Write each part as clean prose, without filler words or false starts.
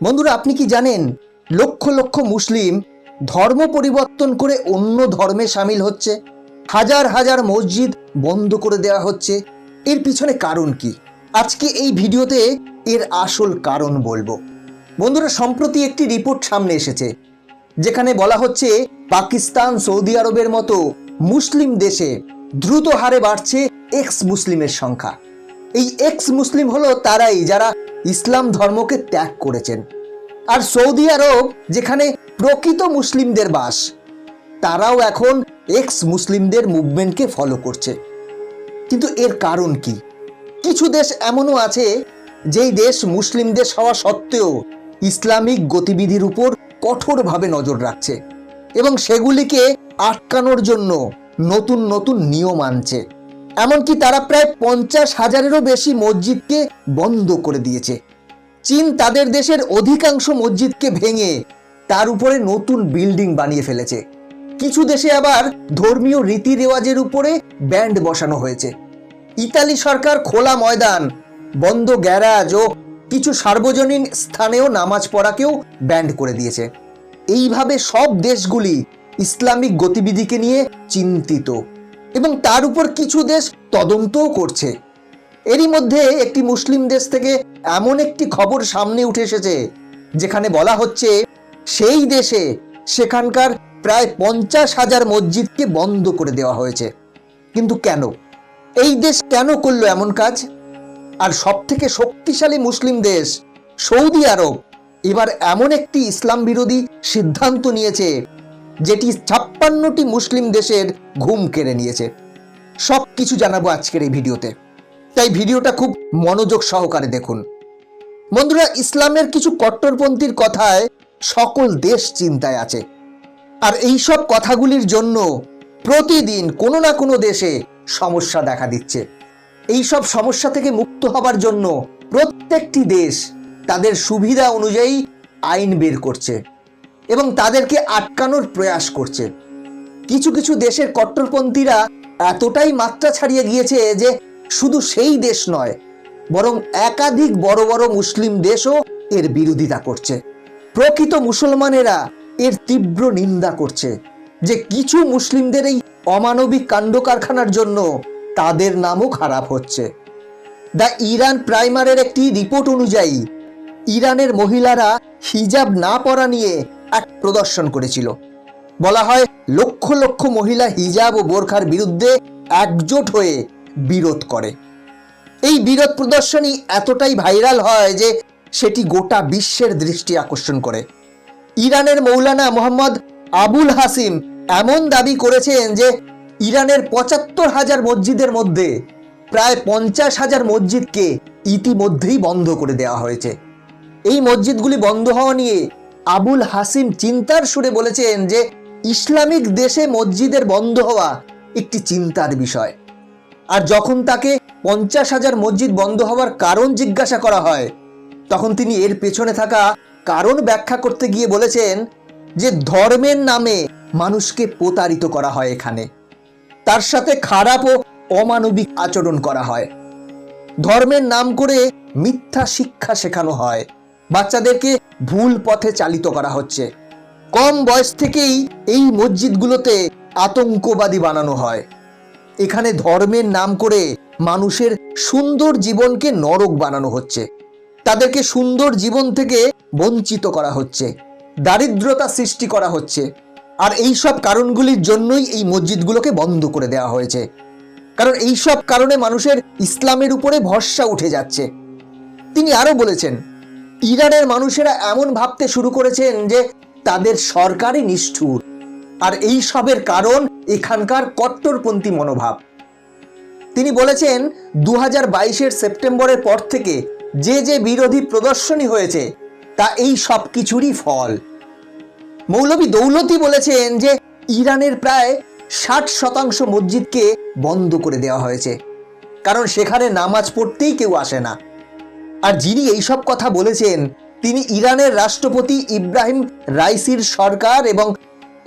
বন্ধুরা, আপনি কি জানেন লক্ষ লক্ষ মুসলিম ধর্ম পরিবর্তন করে অন্য ধর্মে সামিল হচ্ছে? হাজার হাজার মসজিদ বন্ধ করে দেওয়া হচ্ছে। এর পিছনে কারণ কি? আজকে এই ভিডিওতে এর আসল কারণ বলবো। বন্ধুরা, সম্প্রতি একটি রিপোর্ট সামনে এসেছে যেখানে বলা হচ্ছে পাকিস্তান, সৌদি আরবের মতো মুসলিম দেশে দ্রুত হারে বাড়ছে এক্স মুসলিমের সংখ্যা। এই এক্স মুসলিম হলো তারাই যারা ইসলাম ধর্মকে ত্যাগ করেছেন। আর সৌদি আরব, যেখানে প্রকৃত মুসলিমদের বাস, তারাও এখন এক্স মুসলিমদের মুভমেন্টকে ফলো করছে। কিন্তু এর কারণ কি? কিছু দেশ এমনও আছে যেই দেশ মুসলিম দেশ হওয়া সত্ত্বেও ইসলামিক গতিবিধির উপর কঠোরভাবে নজর রাখছে এবং সেগুলিকে আটকানোর জন্য নতুন নতুন নিয়ম আনছে। এমনকি তারা প্রায় 50,000-এরও বেশি মসজিদকে বন্ধ করে দিয়েছে। চীন তাদের দেশের অধিকাংশ মসজিদকে ভেঙে তার উপরে নতুন বিল্ডিং বানিয়ে ফেলেছে। কিছু দেশে আবার ধর্মীয় রীতি রেওয়াজের উপরে ব্যান্ড বসানো হয়েছে। ইতালি সরকার খোলা ময়দান, বন্ধ গ্যারাজ ও কিছু সার্বজনীন স্থানেও নামাজ পড়াকেও ব্যান্ড করে দিয়েছে। এইভাবে সব দেশগুলি ইসলামিক গতিবিধিকে নিয়ে চিন্তিত এবং তার উপর কিছু দেশ তদন্তও করছে। এরই মধ্যে একটি মুসলিম দেশ থেকে এমন একটি খবর সামনে উঠে এসেছে যেখানে বলা হচ্ছে সেই দেশে সেখানকার প্রায় 50,000 মসজিদকে বন্ধ করে দেওয়া হয়েছে। কিন্তু কেন? এই দেশ কেন করলো এমন কাজ? আর সব থেকে শক্তিশালী মুসলিম দেশ সৌদি আরব এবার এমন একটি ইসলাম বিরোধী সিদ্ধান্ত নিয়েছে যেটি 56টি মুসলিম দেশের ঘুম কেড়ে নিয়েছে। সব কিছু জানাবো আজকের এই ভিডিওতে, তাই ভিডিওটা খুব মনোযোগ সহকারে দেখুন। বন্ধুরা, ইসলামের কিছু কট্টরপন্থীর কথায় সকল দেশ চিন্তায় আছে, আর এই সব কথাগুলির জন্য প্রতিদিন কোনো না কোনো দেশে সমস্যা দেখা দিচ্ছে। এই সব সমস্যা থেকে মুক্ত হবার জন্য প্রত্যেকটি দেশ তাদের সুবিধা অনুযায়ী আইন বের করছে এবং তাদেরকে আটকানোর প্রয়াস করছে। কিছু কিছু দেশের কট্টরপন্থীরা এতটাই মাত্রা ছাড়িয়ে গিয়েছে যে শুধু সেই দেশ নয়, বরং একাধিক বড় বড় মুসলিম দেশও এর বিরোধিতা করছে। প্রকৃত মুসলমানেরা এর তীব্র নিন্দা করছে যে কিছু মুসলিমদের এই অমানবিক কাণ্ড কারখানার জন্য তাদের নামও খারাপ হচ্ছে। দ্য ইরান প্রাইমারের একটি রিপোর্ট অনুযায়ী ইরানের মহিলারা হিজাব না পরা নিয়ে এক প্রদর্শন করেছিল। বলা হয় লক্ষ লক্ষ মহিলা হিজাব ও বোরখার বিরুদ্ধে একজোট হয়ে বিরোধ করে। এই বিরোধ প্রদর্শনী এতটাই ভাইরাল হয় যে সেটি গোটা বিশ্বের দৃষ্টি আকর্ষণ করে। ইরানের মৌলানা মোহাম্মদ আবুল হাসিম এমন দাবি করেছেন যে ইরানের 75,000 মসজিদের মধ্যে প্রায় 50,000 মসজিদকে ইতিমধ্যেই বন্ধ করে দেওয়া হয়েছে। এই মসজিদগুলি বন্ধ হওয়া নিয়ে আবুল হাসিম চিন্তার সুরে বলেছেন যে ইসলামিক দেশে মসজিদের বন্ধ হওয়া একটি চিন্তার বিষয়। আর যখন তাকে 50,000 মসজিদ বন্ধ হওয়ার কারণ জিজ্ঞাসা করা হয়, তখন তিনি এর পেছনে থাকা কারণ ব্যাখ্যা করতে গিয়ে বলেছেন যে ধর্মের নামে মানুষকে প্রতারিত করা হয়, এখানে তার সাথে খারাপ ও অমানবিক আচরণ করা হয়, ধর্মের নাম করে মিথ্যা শিক্ষা শেখানো হয়, বাচ্চাদেরকে ভুল পথে চালিত করা হচ্ছে, কম বয়স থেকেই এই মসজিদগুলোতে আতঙ্কবাদী বানানো হয়। এখানে ধর্মের নাম করে মানুষের সুন্দর জীবনকে নরক বানানো হচ্ছে, তাদেরকে সুন্দর জীবন থেকে বঞ্চিত করা হচ্ছে, দারিদ্রতা সৃষ্টি করা হচ্ছে। আর এই সব কারণগুলির জন্যই এই মসজিদগুলোকে বন্ধ করে দেওয়া হয়েছে, কারণ এই সব কারণে মানুষের ইসলামের উপরে ভরসা উঠে যাচ্ছে। তিনি আরো বলেছেন ইরানের মানুষেরা এমন ভাবতে শুরু করেছেন যে তাদের সরকারই নিষ্ঠুর, আর এই সবের কারণ এখানকার কট্টরপন্থী মনোভাব। তিনি বলেছেন 2022-এর সেপ্টেম্বরের পর থেকে যে যে বিরোধী প্রদর্শনী হয়েছে তা এই সব কিছুরই ফল। মৌলভী দৌলতি বলেছেন যে ইরানের প্রায় 60% মসজিদকে বন্ধ করে দেওয়া হয়েছে, কারণ সেখানে নামাজ পড়তেই কেউ আসে না। আর যিনি এইসব কথা বলেছেন তিনি ইরানের রাষ্ট্রপতি ইব্রাহিম রাইসির সরকার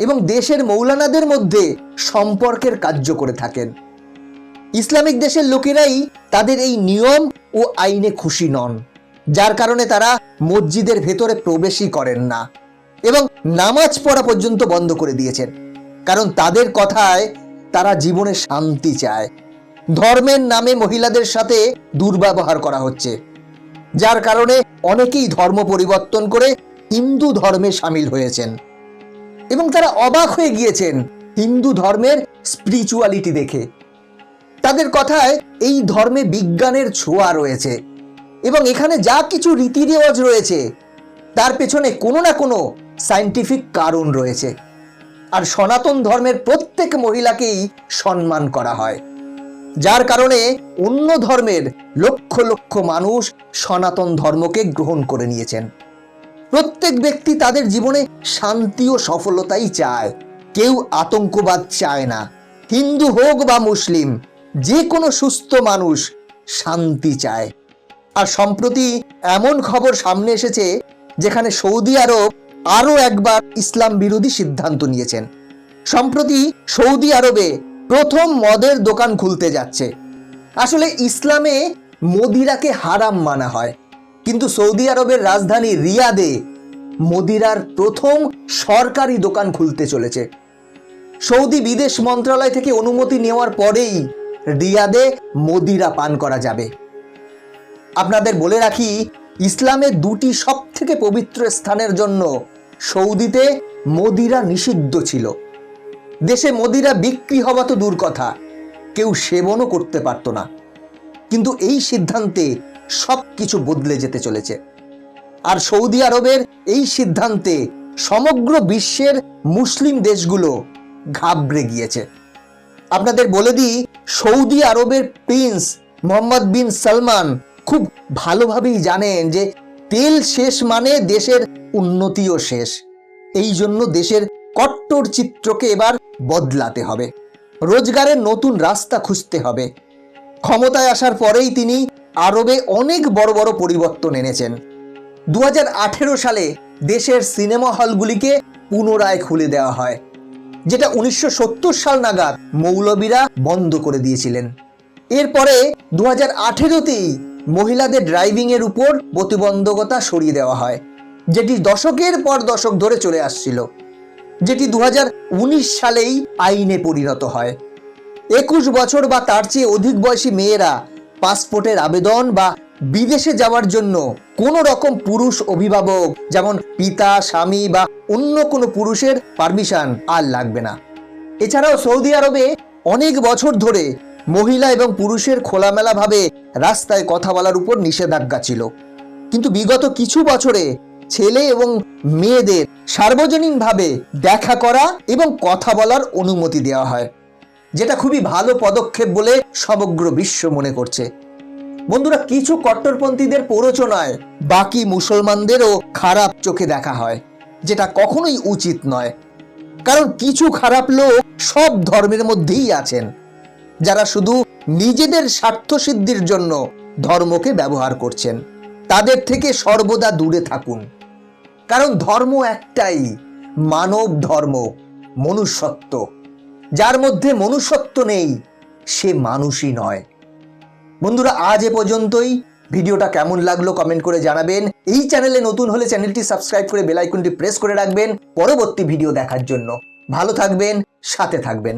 এবং দেশের মৌলানাদের মধ্যে সম্পর্কের কার্য করে থাকেন। ইসলামিক দেশের লোকেরাই তাদের এই নিয়ম ও আইনে খুশি নন। যার কারণে তারা মসজিদের ভেতরে প্রবেশই করেন না এবং নামাজ পড়া পর্যন্ত বন্ধ করে দিয়েছেন। কারণ তাদের কথায় তারা জীবনে শান্তি চায়। ধর্মের নামে মহিলাদের সাথে দুর্ব্যবহার করা হচ্ছে, যার কারণে অনেকেই ধর্ম পরিবর্তন করে হিন্দু ধর্মে সামিল হয়েছেন এবং তারা অবাক হয়ে গিয়েছেন হিন্দু ধর্মের স্পিরিচুয়ালিটি দেখে। তাদের কথায় এই ধর্মে বিজ্ঞানের ছোঁয়া রয়েছে এবং এখানে যা কিছু রীতি রেওয়াজ রয়েছে তার পেছনে কোনো না কোনো সায়েন্টিফিক কারণ রয়েছে। আর সনাতন ধর্মের প্রত্যেক মহিলাকেই সম্মান করা হয়, যার কারণে অন্য ধর্মের লক্ষ লক্ষ মানুষ সনাতন ধর্মকে গ্রহণ করে নিয়েছেন। প্রত্যেক ব্যক্তি তাদের জীবনে শান্তি ও সফলতাই চায়, কেউ আতঙ্কবাদ চায় না। হিন্দু হোক বা মুসলিম, যে কোনো সুস্থ মানুষ শান্তি চায়। আর সম্প্রতি এমন খবর সামনে এসেছে যেখানে সৌদি আরব আরও একবার ইসলাম বিরোধী সিদ্ধান্ত নিয়েছেন। সম্প্রতি সৌদি আরবে প্রথম মদের দোকান খুলতে যাচ্ছে। আসলে ইসলামে মদিরাকে হারাম মানা হয়, কিন্তু সৌদি আরবের রাজধানী রিয়াদে মদিরার প্রথম সরকারি দোকান খুলতে চলেছে। সৌদি বিদেশ মন্ত্রণালয় থেকে অনুমতি নেওয়ার পরেই রিয়াদে মদিরা পান করা যাবে। আপনাদের বলে রাখি, ইসলামের দুটি সবথেকে পবিত্র স্থানের জন্য সৌদিতে মদিরা নিষিদ্ধ ছিল। দেশে মদিরা বিক্রি হওয়া তো দূর কথা, কেউ সেবনও করতে পারত না। কিন্তু এই সিদ্ধান্তে সবকিছু বদলে যেতে চলেছে। আর সৌদি আরবের এই সিদ্ধান্তে সমগ্র বিশ্বের মুসলিম দেশগুলো ঘাবড়ে গিয়েছে। আপনাদের বলে দিই, সৌদি আরবের প্রিন্স মোহাম্মদ বিন সালমান খুব ভালোভাবেই জানেন যে তেল শেষ মানে দেশের উন্নতিও শেষ। এই জন্য দেশের কট্টর চিত্রকে এবার বদলাতে হবে, রোজগারের নতুন রাস্তা খুঁজতে হবে। ক্ষমতায় আসার পরেই তিনি আরবে অনেক বড় বড় পরিবর্তন এনেছেন। 2018 সালে দেশের সিনেমা হলগুলিকে পুনরায় খুলে দেওয়া হয়, যেটা 1970 সাল নাগাদ মৌলবীরা বন্ধ করে দিয়েছিলেন। এরপরে 2018তেই মহিলাদের ড্রাইভিং এর উপর প্রতিবন্ধকতা সরিয়ে দেওয়া হয়, যেটি দশকের পর দশক ধরে চলে আসছিল, যেটি 2019 সালেই আইনে পরিণত হয়। 21 বছর বা তার চেয়ে অধিক বয়সী মেয়েরা পাসপোর্টের আবেদন বা বিদেশে যাওয়ার জন্য কোনো রকম পুরুষ অভিভাবক, যেমন পিতা, স্বামী বা অন্য কোনো পুরুষের পারমিশন আর লাগবে না। এছাড়াও সৌদি আরবে অনেক বছর ধরে মহিলা এবং পুরুষের খোলামেলাভাবে রাস্তায় কথা বলার উপর নিষেধাজ্ঞা ছিল, কিন্তু বিগত কিছু বছরে ছেলে এবং মেয়েদের সার্বজনীনভাবে দেখা করা এবং কথা বলার অনুমতি দেওয়া হয়, যেটা খুবই ভালো পদক্ষেপ বলে সমগ্র বিশ্ব মনে করছে। বন্ধুরা, কিছু কট্টরপন্থীদের প্ররোচনায় বাকি মুসলমানদেরও খারাপ চোখে দেখা হয়, যেটা কখনোই উচিত নয়। কারণ কিছু খারাপ লোক সব ধর্মের মধ্যেই আছেন, যারা শুধু নিজেদের স্বার্থ সিদ্ধির জন্য ধর্মকে ব্যবহার করছেন। তাদের থেকে সর্বদা দূরে থাকুন, কারণ ধর্ম একটাই, মানব ধর্ম, মনুষ্যত্ব। যার মধ্যে মনুষ্যত্ব নেই সে মানুষই নয়। বন্ধুরা, আজ এ পর্যন্তই। ভিডিওটা কেমন লাগলো কমেন্ট করে জানাবেন। এই চ্যানেলে নতুন হলে চ্যানেলটি সাবস্ক্রাইব করে বেল আইকনটি প্রেস করে রাখবেন পরবর্তী ভিডিও দেখার জন্য। ভালো থাকবেন, সাথে থাকবেন।